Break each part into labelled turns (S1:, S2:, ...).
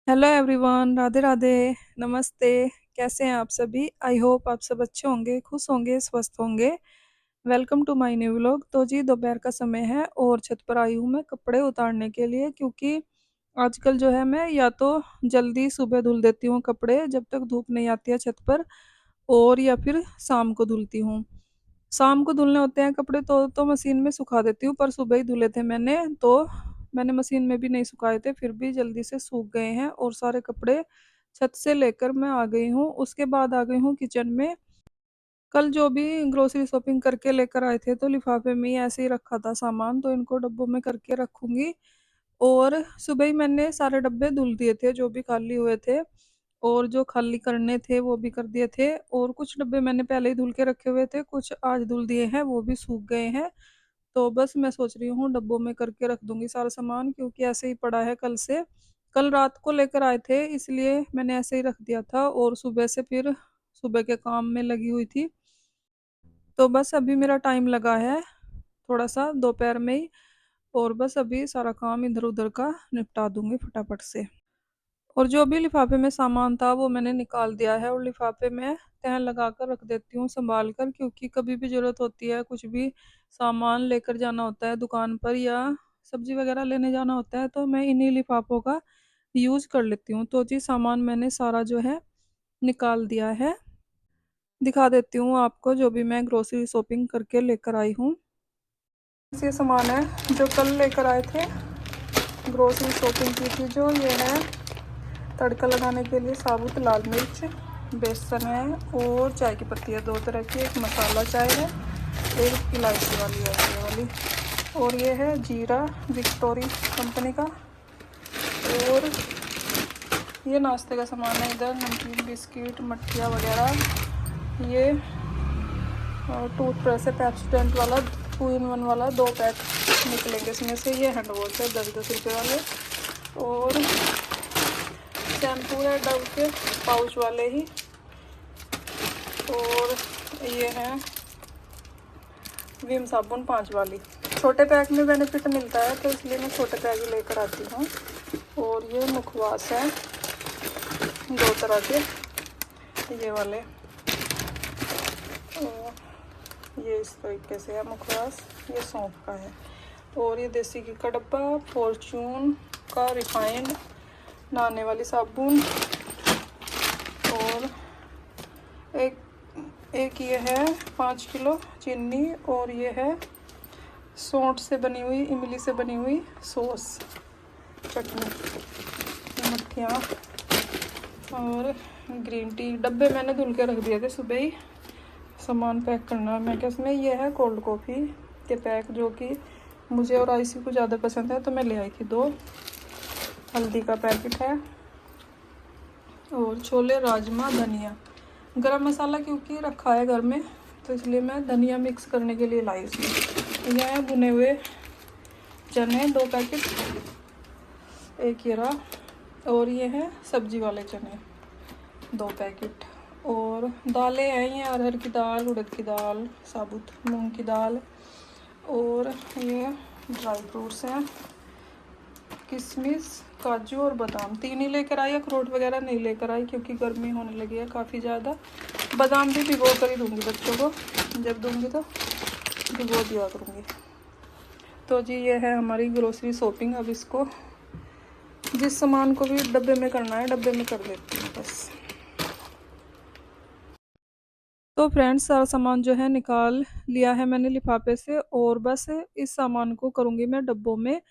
S1: Hello everyone, Radhe Radhe. नमस्ते। कैसे हैं आप सभी? आई होप आप सब अच्छे होंगे, खुश होंगे, स्वस्थ होंगे। Welcome to my new vlog. तो जी दोपहर का समय है और छत पर आई हूँ मैं कपड़े उतारने के लिए, क्योंकि आजकल जो है मैं या तो जल्दी सुबह धुल देती हूँ कपड़े जब तक धूप नहीं आती है छत पर, और या फिर शाम को धुलती हूँ। शाम को धुलने होते हैं कपड़े तो मशीन में सुखा देती हूँ, पर सुबह ही धुले थे मैंने मशीन में भी नहीं सुखाए थे, फिर भी जल्दी से सूख गए हैं और सारे कपड़े छत से लेकर मैं आ गई हूँ। उसके बाद आ गई हूँ किचन में। कल जो भी ग्रोसरी शॉपिंग करके लेकर आए थे तो लिफाफे में ही ऐसे ही रखा था सामान, तो इनको डब्बों में करके रखूंगी। और सुबह ही मैंने सारे डब्बे धुल दिए थे जो भी खाली हुए थे, और जो खाली करने थे वो भी कर दिए थे, और कुछ डब्बे मैंने पहले ही धुल के रखे हुए थे, कुछ आज धुल दिए हैं, वो भी सूख गए हैं। तो बस मैं सोच रही हूँ डब्बों में करके रख दूंगी सारा सामान, क्योंकि ऐसे ही पड़ा है कल से। कल रात को लेकर आए थे इसलिए मैंने ऐसे ही रख दिया था, और सुबह से फिर सुबह के काम में लगी हुई थी। तो बस अभी मेरा टाइम लगा है थोड़ा सा दोपहर में ही, और बस अभी सारा काम इधर उधर का निपटा दूंगी फटाफट से। और जो भी लिफाफे में सामान था वो मैंने निकाल दिया है, और लिफाफे में तह लगा कर रख देती हूँ संभाल कर, क्योंकि कभी भी ज़रूरत होती है, कुछ भी सामान लेकर जाना होता है दुकान पर या सब्जी वगैरह लेने जाना होता है, तो मैं इन्हीं लिफाफों का यूज कर लेती हूँ। तो जी सामान मैंने सारा जो है निकाल दिया है। दिखा देती हूँ आपको जो भी मैं ग्रोसरी शॉपिंग करके लेकर आई हूँ। ये सामान है जो कल लेकर आए थे, ग्रोसरी शॉपिंग की थी जो। ये है तड़का लगाने के लिए साबुत लाल मिर्च, बेसन है, और चाय की पत्ती है दो तरह की, एक मसाला चाय है, एक इलायची वाली है ये वाली, और ये है जीरा विक्टोरी कंपनी का। और ये नाश्ते का सामान है, इधर नमकीन बिस्किट मट्ठिया वगैरह। ये टूथब्रश है पेप्सोडेंट वाला 2 in 1 वाला, 2 पैक निकलेंगे इसमें से। ये हैंड वॉश है 10-10 रुपये वाले। और शैम्पू है डव के पाउच वाले ही। और ये है विम साबुन 5 वाली। छोटे पैक में बेनिफिट मिलता है तो इसलिए मैं छोटे पैक ही लेकर आती हूँ। और ये मुखवास है 2 तरह के, ये वाले। और ये इस तरीके से है मुखवास, ये सौंफ का है। और ये देसी घी का डब्बा, फॉर्चून का रिफाइंड नहाने वाली साबुन। और एक एक ये है 5 किलो चीनी। और ये है सौंठ से बनी हुई, इमली से बनी हुई सॉस चटनी, मट्ठियाँ। और ग्रीन टी। डब्बे मैंने धुल के रख दिए थे सुबह ही, सामान पैक करना है मैं क्या इसमें। ये है कोल्ड कॉफ़ी के पैक जो कि मुझे और आईसी को ज़्यादा पसंद है, तो मैं ले आई थी 2। हल्दी का पैकेट है, और छोले राजमा धनिया गरम मसाला क्योंकि रखा है घर में, तो इसलिए मैं धनिया मिक्स करने के लिए लाई उसमें। यह है भुने हुए चने 2 पैकेट, एक ये रहा। और ये है सब्जी वाले चने 2 पैकेट। और दालें हैं, ये अरहर की दाल, उड़द की दाल, साबुत मूंग की दाल। और ये ड्राई फ्रूट्स हैं, किशमिश काजू और बादाम 3 ही लेकर आई, अखरोट वगैरह नहीं लेकर आई क्योंकि गर्मी होने लगी है काफ़ी ज़्यादा। बादाम भी भिगो कर ही दूँगी बच्चों को, जब दूँगी तो भिगो दिया करूँगी। तो जी ये है हमारी ग्रोसरी शॉपिंग। अब इसको जिस सामान को भी डब्बे में करना है डब्बे में कर देती हूँ बस। तो फ्रेंड्स सारा सामान जो है निकाल लिया है मैंने लिफाफे से, और बस इस सामान को करूँगी मैं डब्बों में।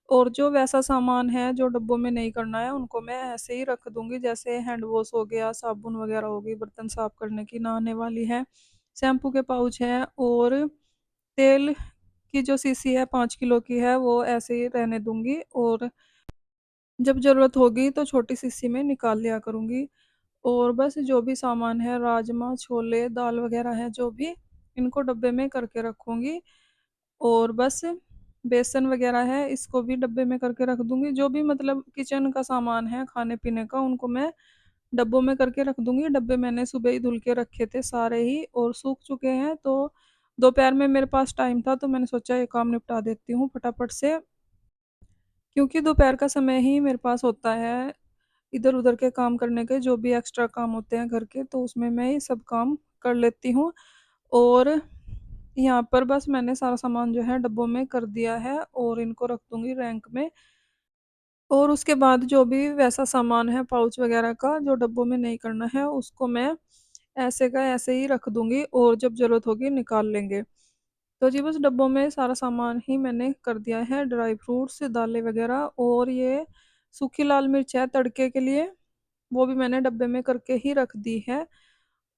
S1: और जो वैसा सामान है जो डब्बों में नहीं करना है उनको मैं ऐसे ही रख दूँगी, जैसे हैंड वॉश हो गया, साबुन वगैरह हो गई, बर्तन साफ़ करने की नहाने वाली है, शैम्पू के पाउच हैं, और तेल की जो शीशी है 5 किलो की है वो ऐसे ही रहने दूँगी, और जब ज़रूरत होगी तो छोटी शीशी में निकाल लिया करूँगी। और बस जो भी सामान है राजमा छोले दाल वगैरह है जो भी, इनको डब्बे में करके रखूँगी। और बस बेसन वगैरह है इसको भी डब्बे में करके रख दूँगी। जो भी मतलब किचन का सामान है खाने पीने का उनको मैं डब्बों में करके रख दूँगी। डब्बे मैंने सुबह ही धुल के रखे थे सारे ही, और सूख चुके हैं। तो दोपहर में मेरे पास टाइम था तो मैंने सोचा ये काम निपटा देती हूँ फटाफट से, क्योंकि दोपहर का समय ही मेरे पास होता है इधर-उधर के काम करने के जो भी एक्स्ट्रा काम होते हैं घर के, तो उसमें मैं ये सब काम कर लेती हूँ। और यहाँ पर बस मैंने सारा सामान जो है डब्बों में कर दिया है और इनको रख दूँगी रैंक में। और उसके बाद जो भी वैसा सामान है पाउच वगैरह का जो डब्बों में नहीं करना है, उसको मैं ऐसे का ऐसे ही रख दूँगी और जब ज़रूरत होगी निकाल लेंगे। तो जी बस डब्बों में सारा सामान ही मैंने कर दिया है, ड्राई फ्रूट्स, दालें वगैरह, और ये सूखी लाल मिर्च है तड़के के लिए, वो भी मैंने डब्बे में करके ही रख दी है।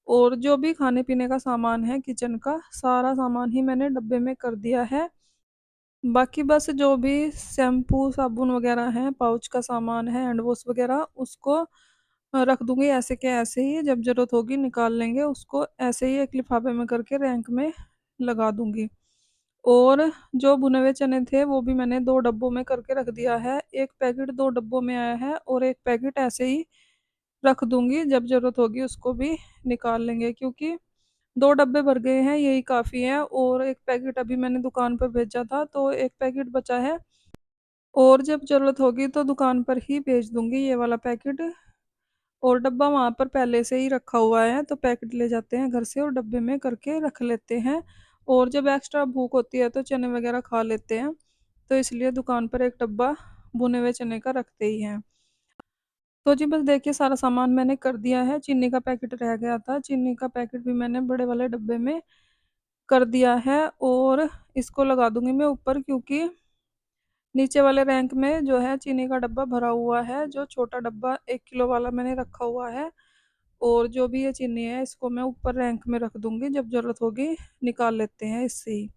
S1: और जो भी खाने-पीने का सामान है किचन का, सारा सामान ही मैंने डब्बे में कर दिया है। बाकी बस जो भी शैम्पू, साबुन वगैरह हैं, पाउच का सामान है, हैंड वॉश वगैरह, उसको रख दूँगी ऐसे के ऐसे ही, जब ज़रूरत होगी निकाल लेंगे उसको, ऐसे ही एक लिफ़ाफ़े में करके रैंक में लगा दूँगी। और जो भुने हुए चने थे वो भी मैंने 2 डब्बों में करके रख दिया है। 1 पैकेट 2 डब्बों में आया है और 1 पैकेट ऐसे ही रख दूँगी, जब ज़रूरत होगी उसको भी निकाल लेंगे, क्योंकि 2 डब्बे भर गए हैं, यही काफ़ी है। और 1 पैकेट अभी मैंने दुकान पर भेजा था, तो 1 पैकेट बचा है और जब ज़रूरत होगी तो दुकान पर ही भेज दूँगी ये वाला पैकेट। और डब्बा वहाँ पर पहले से ही रखा हुआ है, तो पैकेट ले जाते हैं घर से और डब्बे में करके रख लेते हैं। और जब एक्स्ट्रा भूख होती है तो चने वगैरह खा लेते हैं, तो इसलिए दुकान पर एक डब्बा भुने हुए चने का रखते ही हैं। तो जी बस देखिए सारा सामान मैंने कर दिया है, चीनी का पैकेट रह गया था, चीनी का पैकेट भी मैंने बड़े वाले डब्बे में कर दिया है और इसको लगा दूँगी मैं ऊपर, क्योंकि नीचे वाले रैंक में जो है चीनी का डब्बा भरा हुआ है, जो छोटा डब्बा 1 किलो वाला मैंने रखा हुआ है। और जो भी ये चीनी है इसको मैं ऊपर रैंक में रख दूँगी, जब ज़रूरत होगी निकाल लेते हैं इससे ही।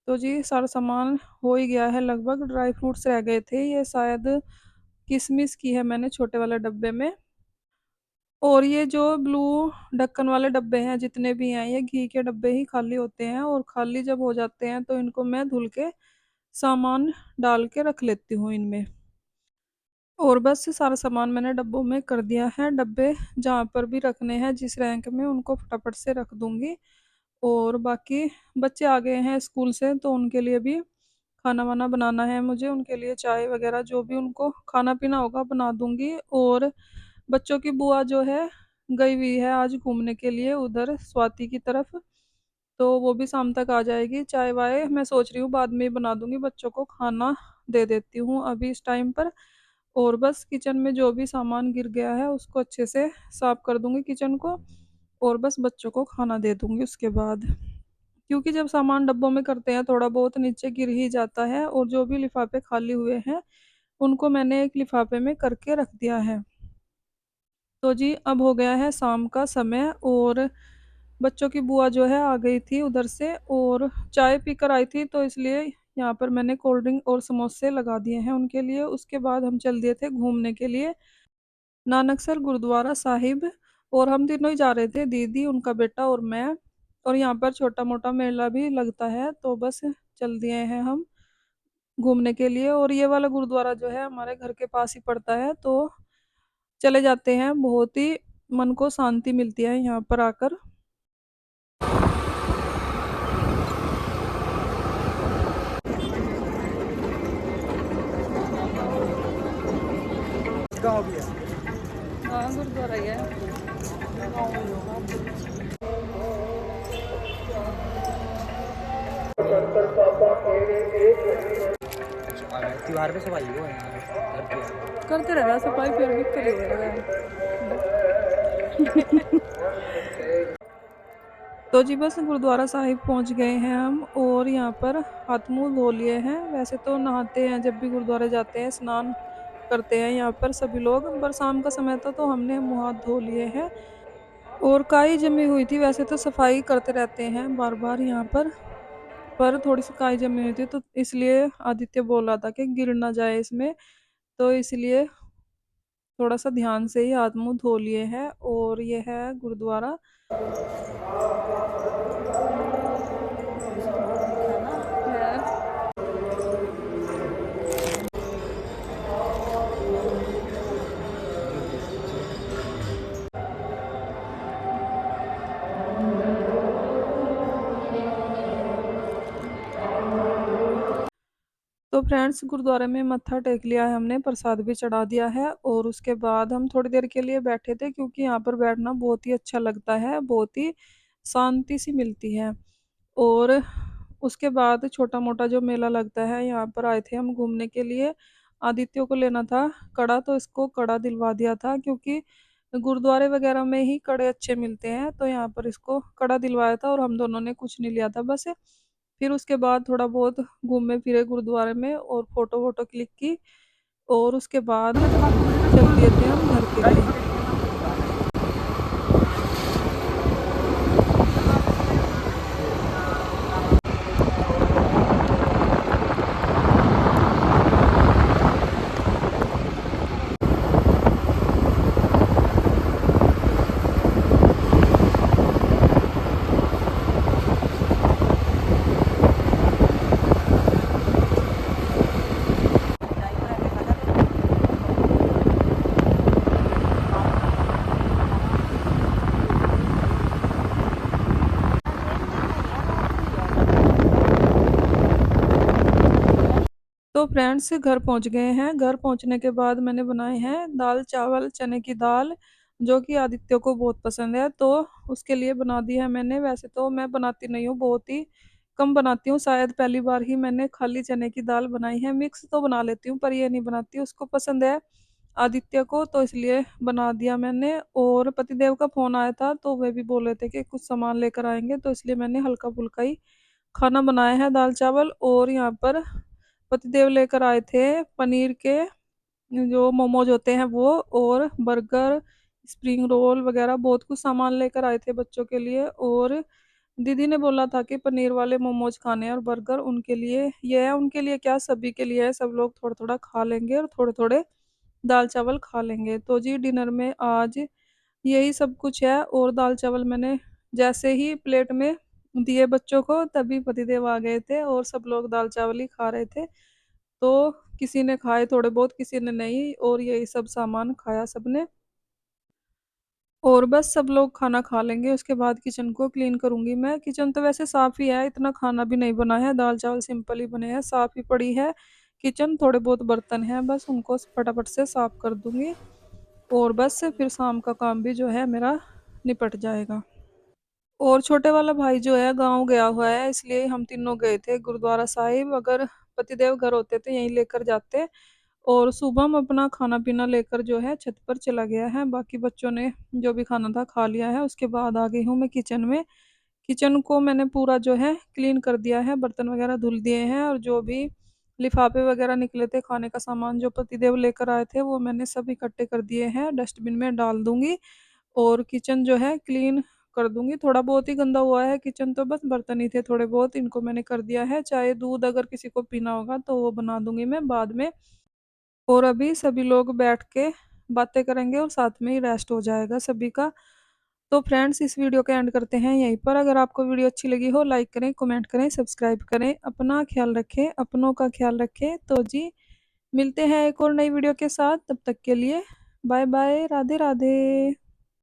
S1: तो जी सारा सामान हो ही गया है लगभग, ड्राई फ्रूट्स रह गए थे, ये शायद किशमिश की है मैंने छोटे वाले डब्बे में। और ये जो ब्लू ढक्कन वाले डब्बे हैं जितने भी हैं, ये घी के डब्बे ही खाली होते हैं, और खाली जब हो जाते हैं तो इनको मैं धुल के सामान डाल के रख लेती हूँ इनमें। और बस सारा सामान मैंने डब्बों में कर दिया है, डब्बे जहाँ पर भी रखने हैं जिस रैंक में, उनको फटाफट से रख दूँगी। और बाकी बच्चे आ गए हैं स्कूल से, तो उनके लिए भी खाना-वाना बनाना है मुझे, उनके लिए चाय वग़ैरह जो भी उनको खाना-पीना होगा बना दूँगी। और बच्चों की बुआ जो है, गई हुई है आज घूमने के लिए उधर स्वाति की तरफ, तो वो भी शाम तक आ जाएगी। चाय-वाय मैं सोच रही हूँ बाद में ही बना दूँगी, बच्चों को खाना दे देती हूँ अभी इस टाइम पर। और बस किचन में जो भी सामान गिर गया है उसको अच्छे से साफ कर दूँगी किचन को, और बस बच्चों को खाना दे दूँगी उसके बाद। क्योंकि जब सामान डब्बों में करते हैं थोड़ा बहुत नीचे गिर ही जाता है, और जो भी लिफ़ाफ़े खाली हुए हैं, उनको मैंने एक लिफ़ाफ़े में करके रख दिया है। तो जी अब हो गया है शाम का समय, और बच्चों की बुआ जो है आ गई थी उधर से, और चाय पीकर आई थी, तो इसलिए यहाँ पर मैंने कोल्ड ड्रिंक और समोसे लगा दिए हैं उनके लिए। उसके बाद हम चल दिए थे घूमने के लिए नानकसर गुरुद्वारा साहिब, और हम तीनों ही जा रहे थे, दीदी, उनका बेटा और मैं। और यहाँ पर छोटा-मोटा मेला भी लगता है, तो बस चल दिए हैं हम घूमने के लिए। और ये वाला गुरुद्वारा जो है हमारे घर के पास ही पड़ता है, तो चले जाते हैं, बहुत ही मन को शांति मिलती है यहाँ पर आकर। गाँव भी है। हाँ, गुरुद्वारा ही है।
S2: त्योहार पे सफाई हो घर पे
S1: करते रहेगा सफाई, फिर भी करी रहेगा। तो जी बस गुरुद्वारा साहिब पहुंच गए हैं हम, और यहाँ पर हाथ मुंह धो लिए हैं। वैसे तो नहाते हैं जब भी गुरुद्वारे जाते हैं, स्नान करते हैं यहाँ पर सभी लोग, पर शाम का समय था तो हमने मुँह हाथ धो लिए हैं। और काई जमी हुई थी, वैसे तो सफाई करते रहते हैं बार बार यहाँ पर थोड़ी सी काई जमी हुई थी, तो इसलिए आदित्य बोल रहा था कि गिर ना जाए इसमें, तो इसलिए थोड़ा सा ध्यान से ही हाथ मुंह धो लिए हैं। और ये है गुरुद्वारा। है। तो फ्रेंड्स गुरुद्वारे में मत्था टेक लिया है हमने, प्रसाद भी चढ़ा दिया है और उसके बाद हम थोड़ी देर के लिए बैठे थे क्योंकि यहाँ पर बैठना बहुत ही अच्छा लगता है, बहुत ही शांति सी मिलती है। और उसके बाद छोटा मोटा जो मेला लगता है यहाँ पर आए थे हम घूमने के लिए। आदित्य को लेना था कड़ा, तो इसको कड़ा दिलवा दिया था क्योंकि गुरुद्वारे वगैरह में ही कड़े अच्छे मिलते हैं, तो यहाँ पर इसको कड़ा दिलवाया था और हम दोनों ने कुछ नहीं लिया था बस। फिर उसके बाद थोड़ा बहुत घूमे फिरे गुरुद्वारे में और फोटो वोटो क्लिक की और उसके बाद चल दिए थे हम घर के लिए। तो फ्रेंड्स घर पहुंच गए हैं। घर पहुंचने के बाद मैंने बनाए हैं दाल चावल, चने की दाल, जो कि आदित्य को बहुत पसंद है, तो उसके लिए बना दी है मैंने। वैसे तो मैं बनाती नहीं हूँ, बहुत ही कम बनाती हूँ, शायद पहली बार ही मैंने खाली चने की दाल बनाई है। मिक्स तो बना लेती हूँ पर ये नहीं बनाती, उसको पसंद है आदित्य को, तो इसलिए बना दिया मैंने। और पतिदेव का फोन आया था तो वे भी बोल रहे थे कि कुछ सामान लेकर आएंगे, तो इसलिए मैंने हल्का फुल्का ही खाना बनाया है, दाल चावल। और यहाँ पर पतिदेव लेकर आए थे पनीर के जो मोमोज होते हैं वो, और बर्गर, स्प्रिंग रोल वगैरह बहुत कुछ सामान लेकर आए थे बच्चों के लिए। और दीदी ने बोला था कि पनीर वाले मोमोज खाने हैं और बर्गर उनके लिए, ये है उनके लिए क्या, सभी के लिए है, सब लोग थोड़ा थोड़ा खा लेंगे और थोड़े थोड़े दाल चावल खा लेंगे। तो जी डिनर में आज यही सब कुछ है। और दाल चावल मैंने जैसे ही प्लेट में दिए बच्चों को तभी पतिदेव आ गए थे और सब लोग दाल चावल ही खा रहे थे। तो किसी ने खाए थोड़े बहुत, किसी ने नहीं, और यही सब सामान खाया सबने। और बस सब लोग खाना खा लेंगे उसके बाद किचन को क्लीन करूंगी मैं। किचन तो वैसे साफ ही है, इतना खाना भी नहीं बना है, दाल चावल सिंपल ही बने हैं, साफ ही पड़ी है किचन। थोड़े बहुत बर्तन हैं बस उनको फटाफट से साफ कर दूंगी और बस फिर शाम का काम भी जो है मेरा निपट जाएगा। और छोटे वाला भाई जो है गांव गया हुआ है, इसलिए हम तीनों गए थे गुरुद्वारा साहिब। अगर पतिदेव घर होते तो यहीं लेकर जाते। और सुबह हम अपना खाना पीना लेकर जो है छत पर चला गया है, बाकी बच्चों ने जो भी खाना था खा लिया है। उसके बाद आ गई हूँ मैं किचन में। किचन को मैंने पूरा जो है क्लीन कर दिया है, बर्तन वगैरह धुल दिए हैं, और जो भी लिफाफे वगैरह निकले थे खाने का सामान जो पतिदेव लेकर आए थे वो मैंने सब इकट्ठे कर दिए हैं, डस्टबिन में डाल दूंगी। और किचन जो है क्लीन कर दूंगी। थोड़ा बहुत ही गंदा हुआ है किचन, तो बस बर्तन ही थे थोड़े बहुत, इनको मैंने कर दिया है। चाहे दूध अगर किसी को पीना होगा तो वो बना दूंगी मैं बाद में। और अभी सभी लोग बैठ के बातें करेंगे और साथ में ही रेस्ट हो जाएगा सभी का। तो फ्रेंड्स इस वीडियो का एंड करते हैं यहीं पर। अगर आपको वीडियो अच्छी लगी हो लाइक करें, कमेंट करें, सब्सक्राइब करें। अपना ख्याल रखें, अपनों का ख्याल रखें। तो जी मिलते हैं एक और नई वीडियो के साथ, तब तक के लिए बाय बाय, राधे राधे।